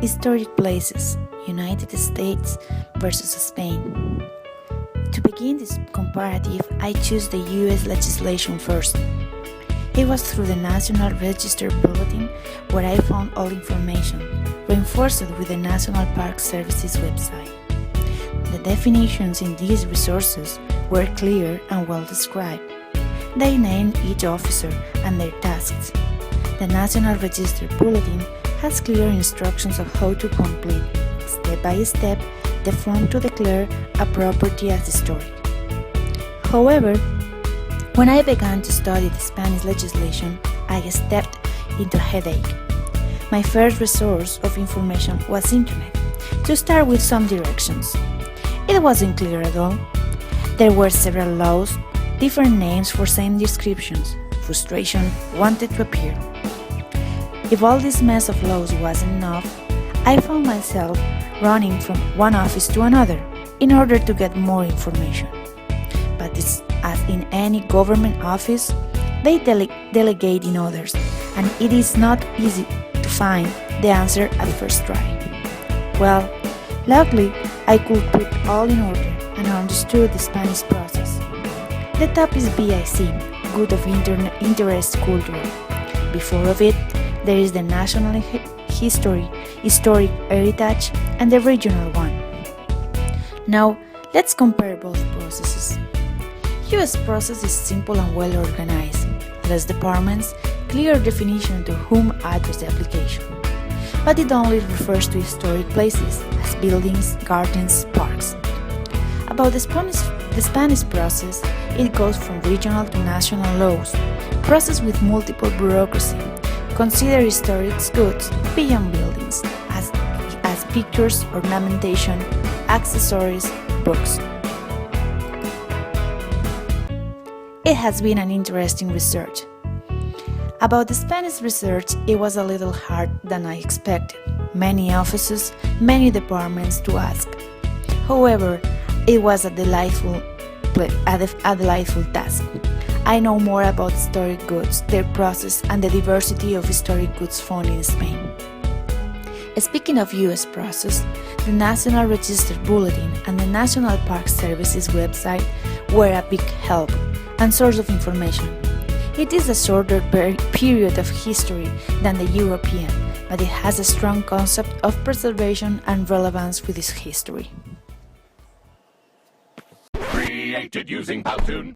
Historic places, United States versus Spain. To begin this comparative, I choose the US legislation first. It was through the National Register Bulletin where I found all information, reinforced with the National Park Service's website. The definitions in these resources were clear and well described. They named each officer and their tasks. The National Register Bulletin has clear instructions of how to complete, step by step, the form to declare a property as historic. However, when I began to study the Spanish legislation, I stepped into a headache. My first resource of information was internet, to start with some directions. It wasn't clear at all. There were several laws, different names for same descriptions. Frustration wanted to appear. If all this mess of laws wasn't enough, I found myself running from one office to another in order to get more information. But it's as in any government office, they delegate in others, and it is not easy to find the answer at first try. Well, luckily, I could put all in order and understood the Spanish process. The top is BIC, Good of Interest Culture. Before of it, there is the National History, Historic Heritage, and the regional one. Now, let's compare both processes. US process is simple and well organized, less departments, clear definition to whom address the application. But it only refers to historic places, as buildings, gardens, parks. About the Spanish process, it goes from regional to national laws, process with multiple bureaucracy. Consider historic goods beyond buildings, as pictures, ornamentation, accessories, books. It has been an interesting research. About the Spanish research, it was a little harder than I expected. Many offices, many departments to ask. However, it was a delightful task. I know more about historic goods, their process, and the diversity of historic goods found in Spain. Speaking of US process, the National Register Bulletin and the National Park Service's website were a big help and source of information. It is a shorter period of history than the European, but it has a strong concept of preservation and relevance with its history. Created using Powtoon.